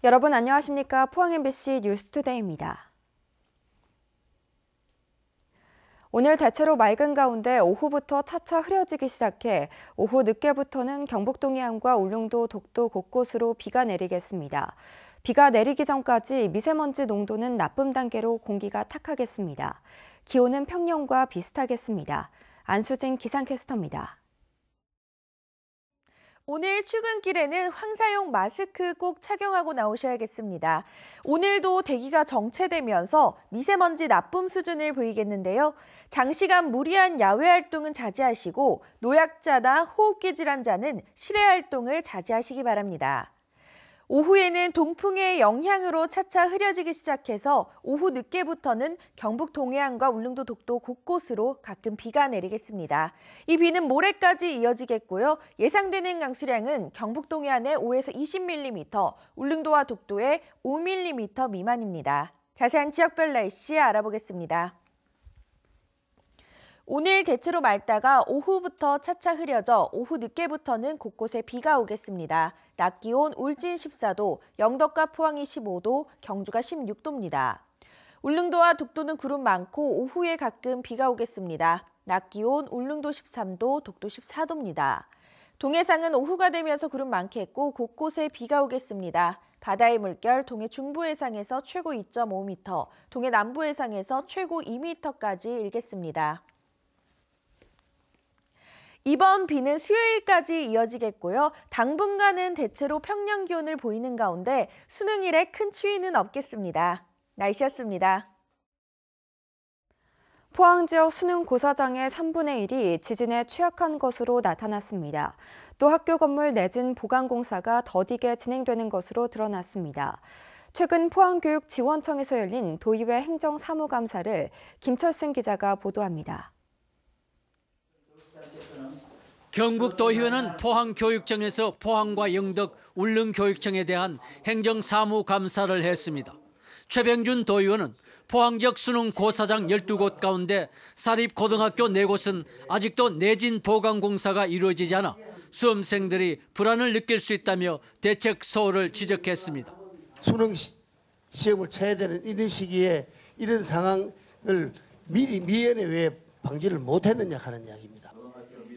여러분 안녕하십니까? 포항 MBC 뉴스투데이입니다. 오늘 대체로 맑은 가운데 오후부터 차차 흐려지기 시작해 오후 늦게부터는 경북 동해안과 울릉도, 독도 곳곳으로 비가 내리겠습니다. 비가 내리기 전까지 미세먼지 농도는 나쁨 단계로 공기가 탁하겠습니다. 기온은 평년과 비슷하겠습니다. 안수진 기상캐스터입니다. 오늘 출근길에는 황사용 마스크 꼭 착용하고 나오셔야겠습니다. 오늘도 대기가 정체되면서 미세먼지 나쁨 수준을 보이겠는데요. 장시간 무리한 야외 활동은 자제하시고 노약자나 호흡기 질환자는 실외 활동을 자제하시기 바랍니다. 오후에는 동풍의 영향으로 차차 흐려지기 시작해서 오후 늦게부터는 경북 동해안과 울릉도, 독도 곳곳으로 가끔 비가 내리겠습니다. 이 비는 모레까지 이어지겠고요. 예상되는 강수량은 경북 동해안에 5에서 20mm, 울릉도와 독도에 5mm 미만입니다. 자세한 지역별 날씨 알아보겠습니다. 오늘 대체로 맑다가 오후부터 차차 흐려져 오후 늦게부터는 곳곳에 비가 오겠습니다. 낮 기온 울진 14도, 영덕과 포항이 15도, 경주가 16도입니다. 울릉도와 독도는 구름 많고 오후에 가끔 비가 오겠습니다. 낮 기온 울릉도 13도, 독도 14도입니다. 동해상은 오후가 되면서 구름 많겠고 곳곳에 비가 오겠습니다. 바다의 물결 동해 중부 해상에서 최고 2.5m, 동해 남부 해상에서 최고 2m까지 일겠습니다. 이번 비는 수요일까지 이어지겠고요. 당분간은 대체로 평년 기온을 보이는 가운데 수능일에 큰 추위는 없겠습니다. 날씨였습니다. 포항 지역 수능 고사장의 3분의 1이 지진에 취약한 것으로 나타났습니다. 또 학교 건물 내진 보강 공사가 더디게 진행되는 것으로 드러났습니다. 최근 포항교육지원청에서 열린 도의회 행정사무감사를 김철승 기자가 보도합니다. 경북도의회는 포항교육청에서 포항과 영덕, 울릉교육청에 대한 행정사무감사를 했습니다. 최병준 도의원은 포항 지역 수능 고사장 12곳 가운데 사립고등학교 4곳은 아직도 내진 보강 공사가 이루어지지 않아 수험생들이 불안을 느낄 수 있다며 대책 소홀을 지적했습니다. 수능 시험을 쳐야 되는 이런 시기에 이런 상황을 미리 미연에 왜 방지를 못했느냐 하는 이야기입니다.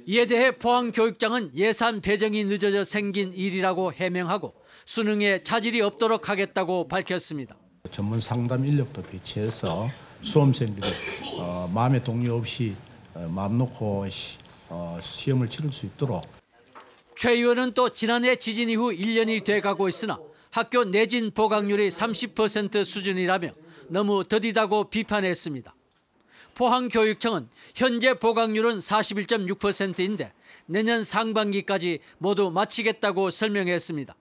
이에 대해 포항교육장은 예산 배정이 늦어져 생긴 일이라고 해명하고 수능에 차질이 없도록 하겠다고 밝혔습니다. 전문 상담 인력도 배치해서 수험생들이 마음의 동요 없이 마음 놓고 시험을 치를 수 있도록. 최 의원은 또 지난해 지진 이후 1년이 돼가고 있으나 학교 내진 보강률이 30% 수준이라며 너무 더디다고 비판했습니다. 포항교육청은 현재 보강률은 41.6%인데 내년 상반기까지 모두 마치겠다고 설명했습니다.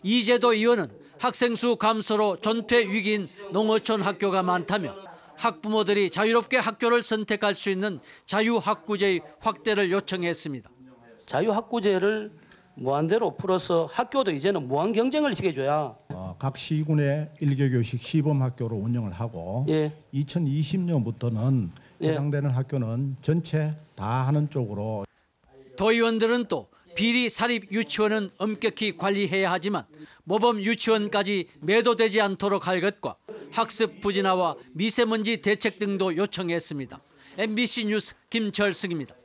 이재도 의원은 학생 수 감소로 존폐 위기인 농어촌 학교가 많다며 학부모들이 자유롭게 학교를 선택할 수 있는 자유학구제의 확대를 요청했습니다. 자유학구제를 무한대로 풀어서 학교도 이제는 무한 경쟁을 시켜줘야 각 시군에 1개교식 시범학교로 운영을 하고 2020년부터는 해당되는 학교는 전체 다 하는 쪽으로. 도의원들은 또 비리 사립 유치원은 엄격히 관리해야 하지만 모범 유치원까지 매도되지 않도록 할 것과 학습 부진화와 미세먼지 대책 등도 요청했습니다. MBC 뉴스 김철승입니다.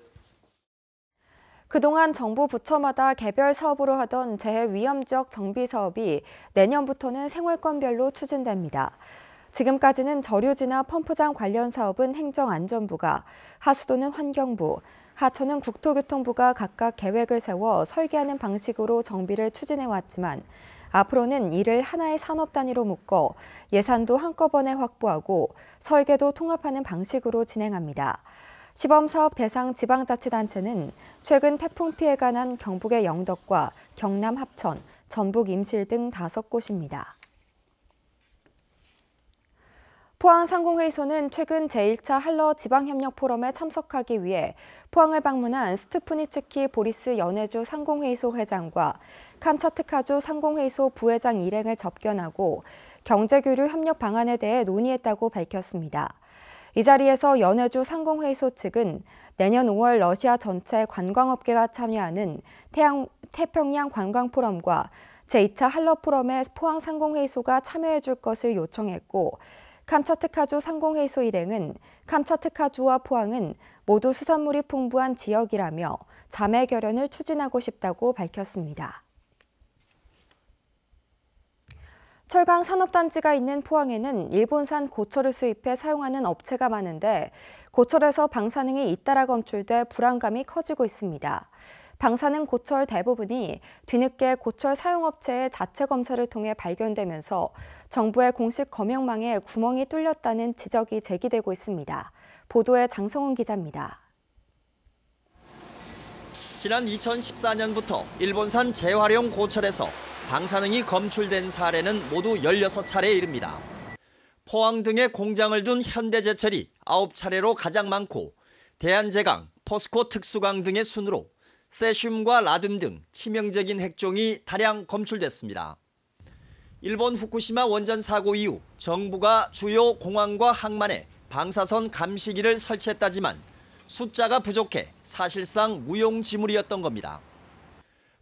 그동안 정부 부처마다 개별 사업으로 하던 재해 위험 지역 정비 사업이 내년부터는 생활권별로 추진됩니다. 지금까지는 저류지나 펌프장 관련 사업은 행정안전부가, 하수도는 환경부, 하천은 국토교통부가 각각 계획을 세워 설계하는 방식으로 정비를 추진해왔지만 앞으로는 이를 하나의 산업 단위로 묶어 예산도 한꺼번에 확보하고 설계도 통합하는 방식으로 진행합니다. 시범사업 대상 지방자치단체는 최근 태풍 피해가 난 경북의 영덕과 경남 합천, 전북 임실 등 5곳입니다. 포항상공회의소는 최근 제1차 한러 지방협력 포럼에 참석하기 위해 포항을 방문한 스트푸니츠키 보리스 연해주 상공회의소 회장과 캄차트카주 상공회의소 부회장 일행을 접견하고 경제교류 협력 방안에 대해 논의했다고 밝혔습니다. 이 자리에서 연해주 상공회의소 측은 내년 5월 러시아 전체 관광업계가 참여하는 태평양 관광포럼과 제2차 한러포럼에 포항 상공회의소가 참여해줄 것을 요청했고 감차특하주 상공회의소 일행은 감차특하주와 포항은 모두 수산물이 풍부한 지역이라며 자매 결연을 추진하고 싶다고 밝혔습니다. 철강 산업단지가 있는 포항에는 일본산 고철을 수입해 사용하는 업체가 많은데 고철에서 방사능이 잇따라 검출돼 불안감이 커지고 있습니다. 방사능 고철 대부분이 뒤늦게 고철 사용업체의 자체 검사를 통해 발견되면서 정부의 공식 검역망에 구멍이 뚫렸다는 지적이 제기되고 있습니다. 보도에 장성훈 기자입니다. 지난 2014년부터 일본산 재활용 고철에서 방사능이 검출된 사례는 모두 16차례에 이릅니다. 포항 등에 공장을 둔 현대제철이 9차례로 가장 많고 대한제강, 포스코 특수강 등의 순으로 세슘과 라듐 등 치명적인 핵종이 다량 검출됐습니다. 일본 후쿠시마 원전 사고 이후 정부가 주요 공항과 항만에 방사선 감시기를 설치했다지만 숫자가 부족해 사실상 무용지물이었던 겁니다.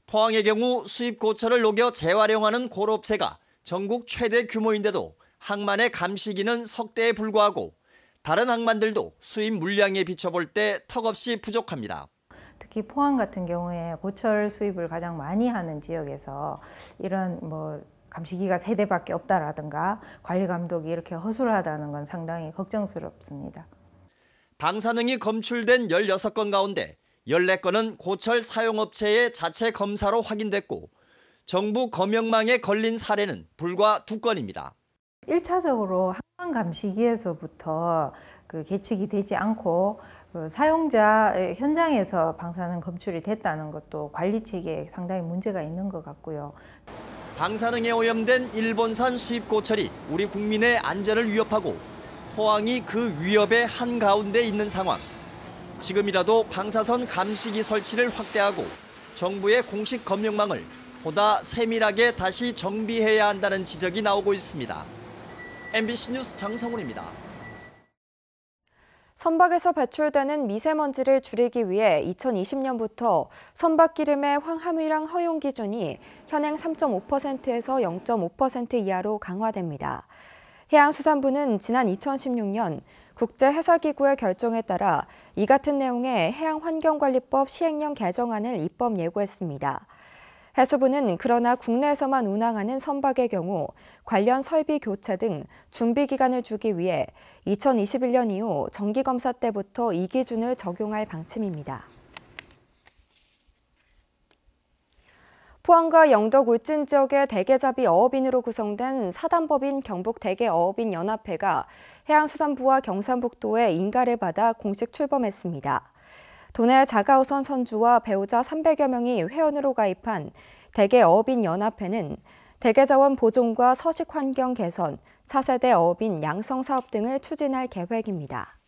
포항의 경우 수입 고철을 녹여 재활용하는 골업체가 전국 최대 규모인데도 항만의 감시기는 석 대에 불과하고 다른 항만들도 수입 물량에 비춰볼 때 턱없이 부족합니다. 특히 포항 같은 경우에 고철 수입을 가장 많이 하는 지역에서 이런 감시기가 3대밖에 없다라든가 관리 감독이 이렇게 허술하다는 건 상당히 걱정스럽습니다. 방사능이 검출된 16건 가운데 14건은 고철 사용업체의 자체 검사로 확인됐고 정부 검역망에 걸린 사례는 불과 2건입니다. 1차적으로 항만 감시기에서부터 계측이 되지 않고 사용자 현장에서 방사능 검출이 됐다는 것도 관리 체계에 상당히 문제가 있는 것 같고요. 방사능에 오염된 일본산 수입 고철이 우리 국민의 안전을 위협하고 포항이 그 위협의 한가운데 있는 상황. 지금이라도 방사선 감시기 설치를 확대하고 정부의 공식 검역망을 보다 세밀하게 다시 정비해야 한다는 지적이 나오고 있습니다. MBC 뉴스 장성훈입니다. 선박에서 배출되는 미세먼지를 줄이기 위해 2020년부터 선박기름의 황함유량 허용 기준이 현행 3.5%에서 0.5% 이하로 강화됩니다. 해양수산부는 지난 2016년 국제해사기구의 결정에 따라 이 같은 내용의 해양환경관리법 시행령 개정안을 입법 예고했습니다. 해수부는 그러나 국내에서만 운항하는 선박의 경우 관련 설비 교체 등 준비 기간을 주기 위해 2021년 이후 정기검사 때부터 이 기준을 적용할 방침입니다. 포항과 영덕 울진 지역의 대게잡이 어업인으로 구성된 사단법인 경북대게어업인연합회가 해양수산부와 경상북도의 인가를 받아 공식 출범했습니다. 도내 자가우선 선주와 배우자 300여 명이 회원으로 가입한 대게어업인연합회는 대게자원 보존과 서식환경 개선, 차세대 어업인 양성사업 등을 추진할 계획입니다.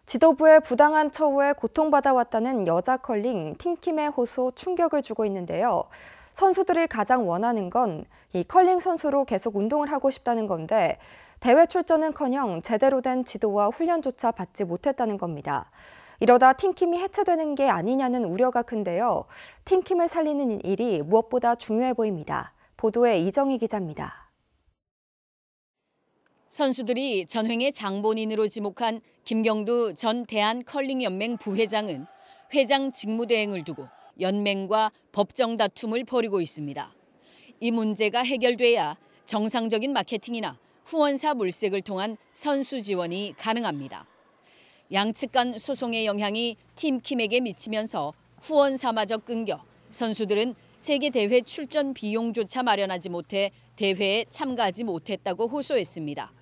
지도부의 부당한 처우에 고통받아왔다는 여자 컬링 팀킴의 호소 충격을 주고 있는데요. 선수들이 가장 원하는 건 이 컬링 선수로 계속 운동을 하고 싶다는 건데 대회 출전은커녕 제대로 된 지도와 훈련조차 받지 못했다는 겁니다. 이러다 팀킴이 해체되는 게 아니냐는 우려가 큰데요. 팀킴을 살리는 일이 무엇보다 중요해 보입니다. 보도에 이정희 기자입니다. 선수들이 전횡의 장본인으로 지목한 김경두 전 대한컬링연맹 부회장은 회장 직무대행을 두고 연맹과 법정 다툼을 벌이고 있습니다. 이 문제가 해결돼야 정상적인 마케팅이나 후원사 물색을 통한 선수 지원이 가능합니다. 양측 간 소송의 영향이 팀킴에게 미치면서 후원사마저 끊겨 선수들은 세계대회 출전 비용조차 마련하지 못해 대회에 참가하지 못했다고 호소했습니다.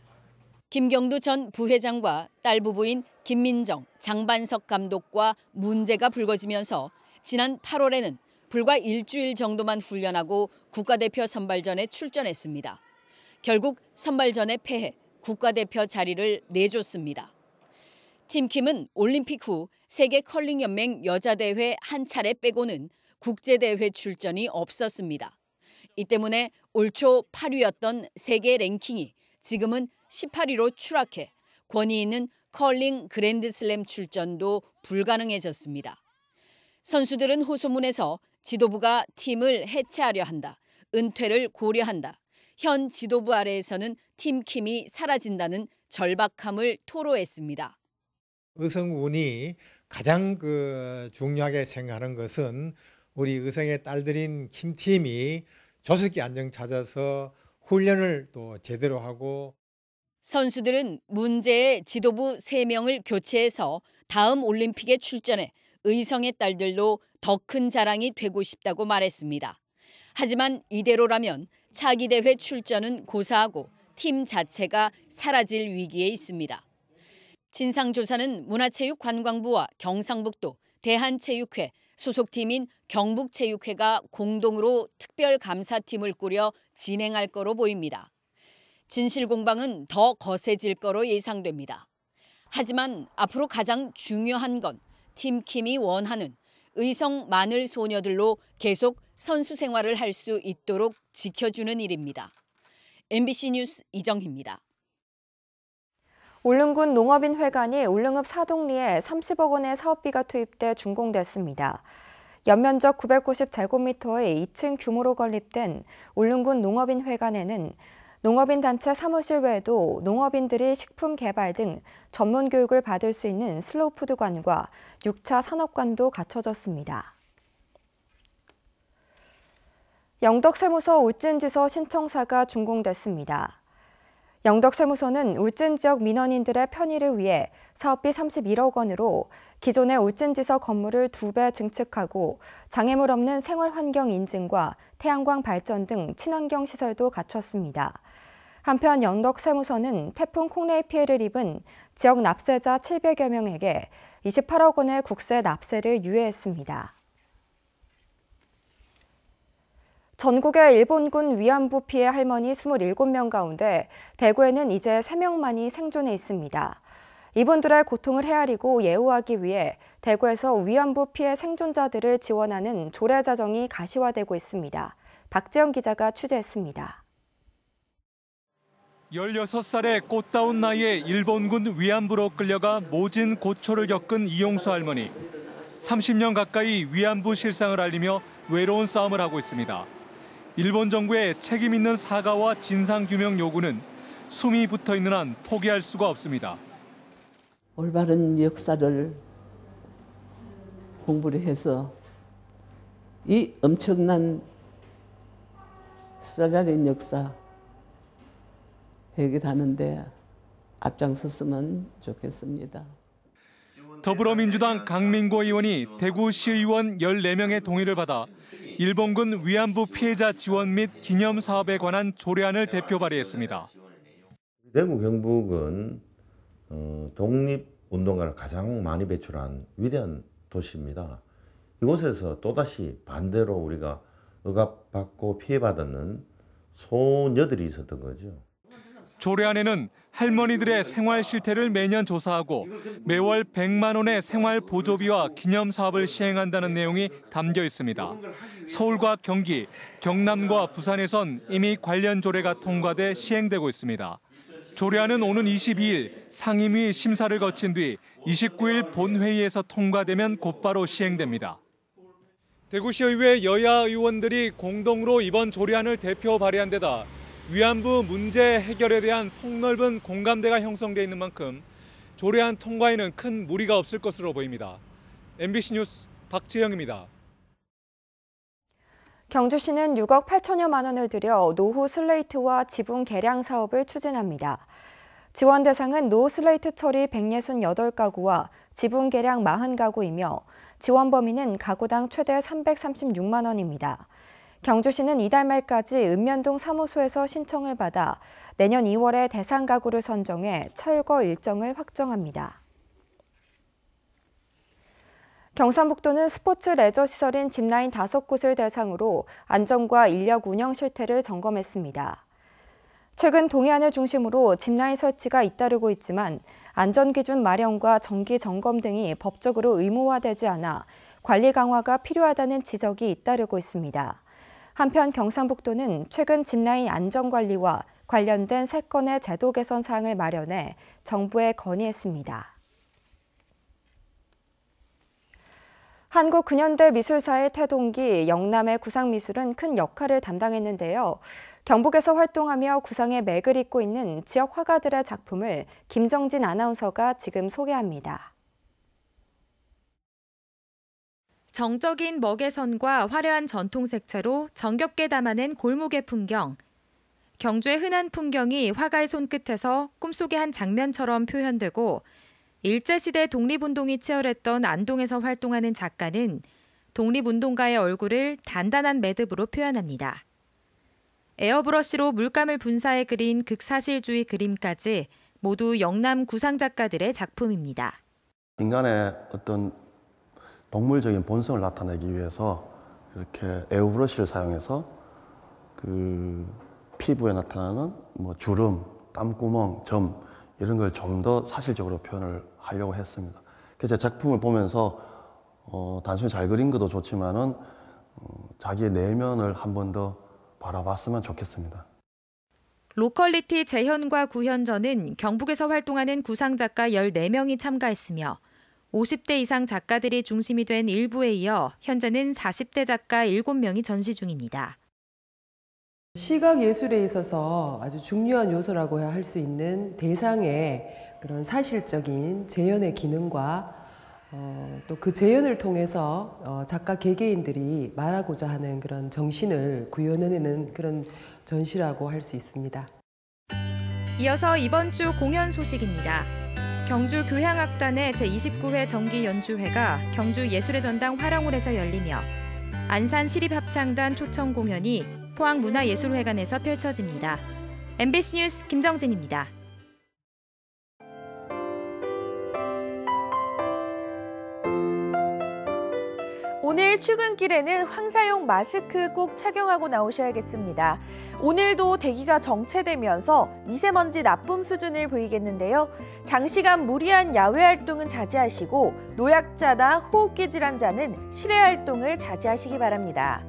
김경두 전 부회장과 딸 부부인 김민정, 장반석 감독과 문제가 불거지면서 지난 8월에는 불과 일주일 정도만 훈련하고 국가대표 선발전에 출전했습니다. 결국 선발전에 패해 국가대표 자리를 내줬습니다. 팀킴은 올림픽 후 세계컬링연맹 여자대회 한 차례 빼고는 국제대회 출전이 없었습니다. 이 때문에 올 초 8위였던 세계 랭킹이 지금은 18위로 추락해 권위 있는 컬링 그랜드슬램 출전도 불가능해졌습니다. 선수들은 호소문에서 지도부가 팀을 해체하려 한다. 은퇴를 고려한다. 현 지도부 아래에서는 팀킴이 사라진다는 절박함을 토로했습니다. 의성군이 가장 중요하게 생각하는 것은 우리 의성의 딸들인 킴팀이 조직기 안정 찾아서 훈련을 또 제대로 하고 선수들은 문제의 지도부 3명을 교체해서 다음 올림픽에 출전해 의성의 딸들로 더 큰 자랑이 되고 싶다고 말했습니다. 하지만 이대로라면 차기 대회 출전은 고사하고 팀 자체가 사라질 위기에 있습니다. 진상조사는 문화체육관광부와 경상북도, 대한체육회, 소속팀인 경북체육회가 공동으로 특별감사팀을 꾸려 진행할 거로 보입니다. 진실공방은 더 거세질 거로 예상됩니다. 하지만 앞으로 가장 중요한 건 팀킴이 원하는 의성 마늘 소녀들로 계속 선수 생활을 할 수 있도록 지켜주는 일입니다. MBC 뉴스 이정희입니다. 울릉군 농업인회관이 울릉읍 사동리에 30억 원의 사업비가 투입돼 준공됐습니다. 연면적 990제곱미터의 2층 규모로 건립된 울릉군 농업인회관에는 농업인 단체 사무실 외에도 농업인들이 식품 개발 등 전문 교육을 받을 수 있는 슬로우푸드관과 6차 산업관도 갖춰졌습니다. 영덕세무서 울진지서 신청사가 준공됐습니다. 영덕세무서는 울진 지역 민원인들의 편의를 위해 사업비 31억 원으로 기존의 울진지서 건물을 2배 증축하고 장애물 없는 생활환경 인증과 태양광 발전 등 친환경 시설도 갖췄습니다. 한편 영덕세무서는 태풍 콩레이 피해를 입은 지역 납세자 700여 명에게 28억 원의 국세 납세를 유예했습니다. 전국의 일본군 위안부 피해 할머니 27명 가운데 대구에는 이제 3명만이 생존해 있습니다. 이분들의 고통을 헤아리고 예우하기 위해 대구에서 위안부 피해 생존자들을 지원하는 조례자정이 가시화되고 있습니다. 박지영 기자가 취재했습니다. 16살의 꽃다운 나이에 일본군 위안부로 끌려가 모진 고초를 겪은 이용수 할머니. 30년 가까이 위안부 실상을 알리며 외로운 싸움을 하고 있습니다. 일본 정부의 책임 있는 사과와 진상규명 요구는 숨이 붙어있는 한 포기할 수가 없습니다. 올바른 역사를 공부를 해서 이 엄청난 썰날인 역사 해결하는데 앞장섰으면 좋겠습니다. 더불어민주당 강민구 의원이 대구시의원 14명의 동의를 받아 일본군 위안부 피해자 지원 및 기념 사업에 관한 조례안을 대표 발의했습니다. 대구 경북은 독립운동가를 가장 많이 배출한 위대한 도시입니다. 이곳에서 또다시 반대로 우리가 억압받고 피해받는 소녀들이 있었던 거죠. 조례안에는 할머니들의 생활 실태를 매년 조사하고 매월 100만 원의 생활 보조비와 기념 사업을 시행한다는 내용이 담겨 있습니다. 서울과 경기, 경남과 부산에선 이미 관련 조례가 통과돼 시행되고 있습니다. 조례안은 오는 22일 상임위 심사를 거친 뒤 29일 본회의에서 통과되면 곧바로 시행됩니다. 대구시의회 여야 의원들이 공동으로 이번 조례안을 대표 발의한 데다 위안부 문제 해결에 대한 폭넓은 공감대가 형성돼 있는 만큼 조례안 통과에는 큰 무리가 없을 것으로 보입니다. MBC 뉴스 박재영입니다. 경주시는 6억 8천여만 원을 들여 노후 슬레이트와 지붕 개량 사업을 추진합니다. 지원 대상은 노후 슬레이트 처리 168가구와 지붕 개량 40가구이며 지원 범위는 가구당 최대 336만 원입니다. 경주시는 이달 말까지 읍면동 사무소에서 신청을 받아 내년 2월에 대상 가구를 선정해 철거 일정을 확정합니다. 경상북도는 스포츠 레저 시설인 짚라인 5곳을 대상으로 안전과 인력 운영 실태를 점검했습니다. 최근 동해안을 중심으로 짚라인 설치가 잇따르고 있지만 안전기준 마련과 정기 점검 등이 법적으로 의무화되지 않아 관리 강화가 필요하다는 지적이 잇따르고 있습니다. 한편 경상북도는 최근 짚라인 안전관리와 관련된 3건의 제도 개선 사항을 마련해 정부에 건의했습니다. 한국 근현대 미술사의 태동기 영남의 구상미술은 큰 역할을 담당했는데요. 경북에서 활동하며 구상의 맥을 잇고 있는 지역 화가들의 작품을 김정진 아나운서가 지금 소개합니다. 정적인 먹외선과 화려한 전통 색채로 정겹게 담아낸 골목의 풍경. 경주의 흔한 풍경이 화가의 손끝에서 꿈속의 한 장면처럼 표현되고 일제시대 독립운동이 치열했던 안동에서 활동하는 작가는 독립운동가의 얼굴을 단단한 매듭으로 표현합니다. 에어브러쉬로 물감을 분사해 그린 극사실주의 그림까지 모두 영남 구상 작가들의 작품입니다. 인간의 어떤 동물적인 본성을 나타내기 위해서 이렇게 에어브러쉬를 사용해서 그 피부에 나타나는 주름, 땀구멍, 점 이런 걸 좀 더 사실적으로 표현을 하려고 했습니다. 그래서 제 작품을 보면서 단순히 잘 그린 것도 좋지만은 자기의 내면을 한 번 더 바라봤으면 좋겠습니다. 로컬리티 재현과 구현전은 경북에서 활동하는 구상작가 14명이 참가했으며 50대 이상 작가들이 중심이 된 일부에 이어 현재는 40대 작가 7명이 전시 중입니다. 시각 예술에 있어서 아주 중요한 요소라고 할 수 있는 대상의 그런 사실적인 재현의 기능과 또 그 재현을 통해서 작가 개개인들이 말하고자 하는 그런 정신을 구현해내는 그런 전시라고 할 수 있습니다. 이어서 이번 주 공연 소식입니다. 경주 교향악단의 제29회 정기 연주회가 경주 예술의 전당 화랑홀에서 열리며 안산 시립합창단 초청 공연이 포항문화예술회관에서 펼쳐집니다. MBC 뉴스 김정진입니다. 오늘 출근길에는 황사용 마스크 꼭 착용하고 나오셔야겠습니다. 오늘도 대기가 정체되면서 미세먼지 나쁨 수준을 보이겠는데요. 장시간 무리한 야외 활동은 자제하시고 노약자나 호흡기 질환자는 실외 활동을 자제하시기 바랍니다.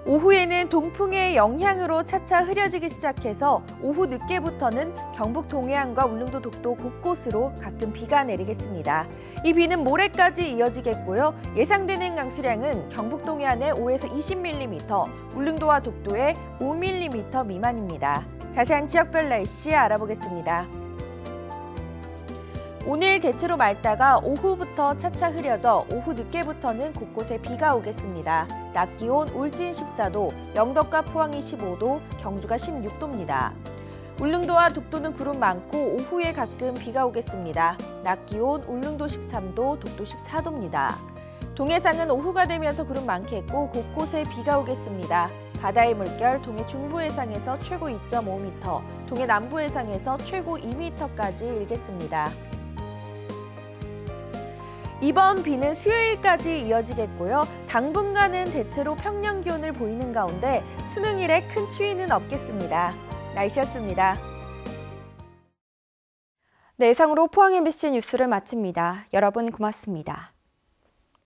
오후에는 동풍의 영향으로 차차 흐려지기 시작해서 오후 늦게부터는 경북 동해안과 울릉도 독도 곳곳으로 가끔 비가 내리겠습니다. 이 비는 모레까지 이어지겠고요. 예상되는 강수량은 경북 동해안에 5에서 20mm, 울릉도와 독도에 5mm 미만입니다. 자세한 지역별 날씨 알아보겠습니다. 오늘 대체로 맑다가 오후부터 차차 흐려져 오후 늦게부터는 곳곳에 비가 오겠습니다. 낮 기온 울진 14도, 영덕과 포항이 15도, 경주가 16도입니다. 울릉도와 독도는 구름 많고 오후에 가끔 비가 오겠습니다. 낮 기온 울릉도 13도, 독도 14도입니다. 동해상은 오후가 되면서 구름 많겠고 곳곳에 비가 오겠습니다. 바다의 물결 동해 중부해상에서 최고 2.5m, 동해 남부해상에서 최고 2m까지 일겠습니다. 이번 비는 수요일까지 이어지겠고요. 당분간은 대체로 평년 기온을 보이는 가운데 수능일에 큰 추위는 없겠습니다. 날씨였습니다. 네, 이상으로 포항 MBC 뉴스를 마칩니다. 여러분 고맙습니다.